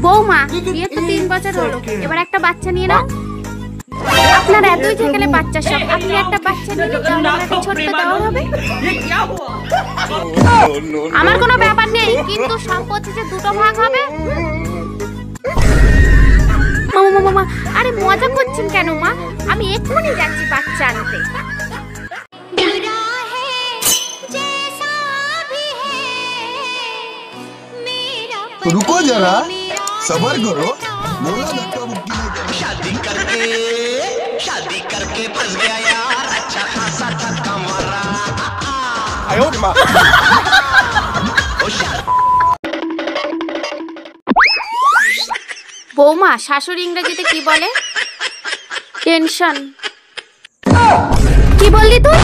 বৌমা বিয়ে তো 3 বছর হলো, এবার একটা বাচ্চা নিয়ে নাও। আপনার এতই যেখানে বাচ্চা সব, আপনি একটা বাচ্চা নিলে একটা ছোট্ট দেওয়া হবে। আমার কোনো ব্যাপার নেই, কিন্তু সম্পত্তি যে 2টো ভাগ হবে। মামা, আরে মজা করছেন কেন মা? আমি এক্ষুনি যাচ্ছি বাচ্চা আনতে। रुको जरा, सबर करो, बोला धक्का मुक्की नहीं करना। शादी करके फंस गया यार, अच्छा खासा धक्का मारा। आयो रे माँ। বৌমা, শাশুড়ি ইংরেজিতে কি বলে? টেনশন। কি বললি তুই?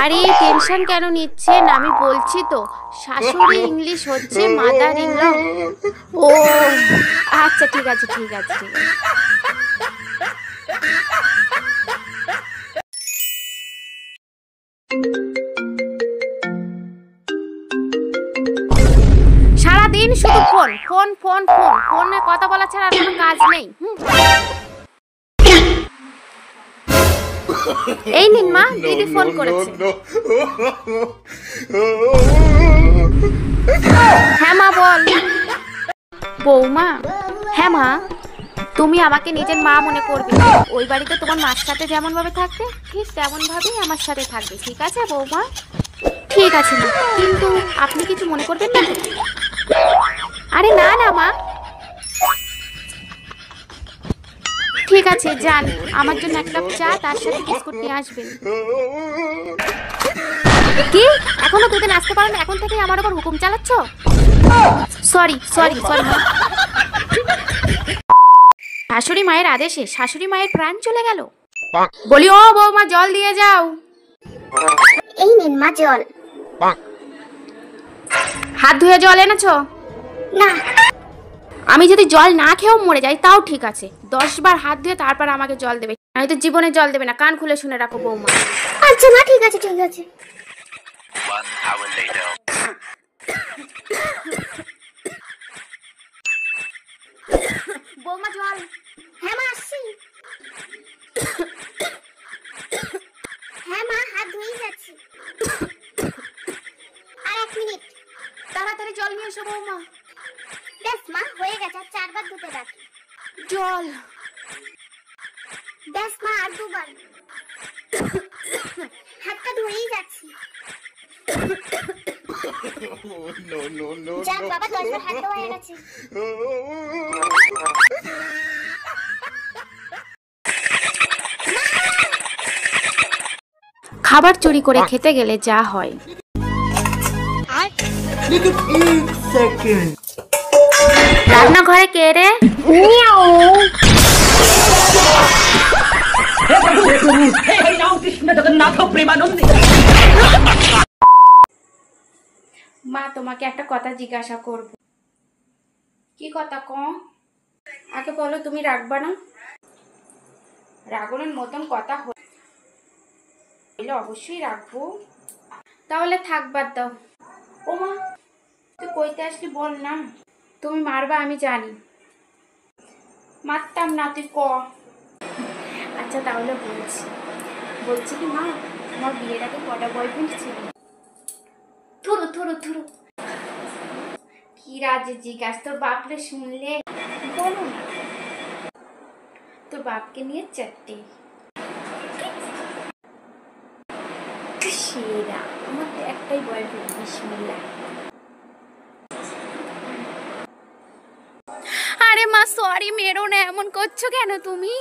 আরে টেনশন কেন নিচ্ছেন? আমি বলছি তো, শাশুড়ি ইংলিশ হচ্ছে মাদার ইন ল। ও আচ্ছা, ঠিক আছে। সারাদিন শুধু ফোনে কথা বলা ছাড়া আর কোনো কাজ নেই। এই নিন মা, দিদি ফোন করেছে। হ্যাঁ মা, বল। বৌমা, হ্যাঁ মা, তুমি আমাকে নিজের মা মনে করবে। ওই বাড়িতে তোমার মার সাথে যেমন ভাবে থাকবে, ঠিক তেমন ভাবেই আমার সাথে থাকবে, ঠিক আছে বৌমা? ঠিক আছে মা, কিন্তু আপনি কিছু মনে করবেন না। আরে না মা, ঠিক আছে যান। আমার জন্য 1 কাপ চা, তার সাথে বিস্কুট নিয়ে আসবেন। কি এখনো দুদিন আসতে পারো না? এখন থেকে আমার উপর হুকুম চালাচ্ছ? সরি। শাশুড়ি মায়ের আদেশে শাশুড়ি মায়ের প্রাণ চলে গেল। বলি, ও বৌমা, জল দিয়ে যাও। এই নিন মা জল। হাত ধুয়ে জল এনেছো? না। আমি যদি জল না খেয়েও মরে যাই তাও ঠিক আছে, 10 বার হাত ধুয়ে তারপর আমাকে জল দেবে। আমি তো জীবনে জল দেবে না। কান খুলে শুনে রাখো বৌমা। আচ্ছা মা, ঠিক আছে। বৌমা জল। হ্যাঁ মা, আসছি। হ্যাঁ মা, হাত ধুয়েই যাচ্ছি। আর 1 মিনিট। তাড়াতাড়ি জল নিয়ে এসো বৌমা। ব্যাস মা, হয়ে গেছে। আর 4 বার ধুতে বাকি। জল। ব্যাস মা, আর 2 বার। হাতটা ধুয়েই যাচ্ছি। যাক বাবা, 10 বার হাত ধোয়া হয়ে গেছে। খাবার চুরি করে খেতে গেলে যা হয়। রান্নাঘরে কে রে? মা, তোমাকে একটা কথা জিজ্ঞাসা করব। কি কথা কও? আগে বলো, তুমি রাখবা না? রাগনের মতন কথা হইলে অবশ্যই রাখবো। তাহলে থাক, বাদ দাও। ও মা, তুই কইতে আসলি বল না। তুমি মারবা আমি জানি। মারতাম না, তুই ক। আচ্ছা তাহলে বলছি কি মা, আমার বিয়ের আগে কটা বয়ফ্রেন্ড ছিল? থুরু কি রাজে জিজ্ঞাস, তোর বাপরে শুনলে বলো না। তোর বাপকে নিয়ে 4টে। সেরা, আমার তো একটাই বয়ফ্রেন্ড, বিসমিল্লাহ। আরে মা, সরি, মেরো না। এমন করছো কেন তুমি?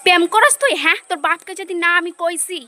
প্রেম করস তুই? হ্যাঁ, তোর বাপকে যদি না আমি কইছি।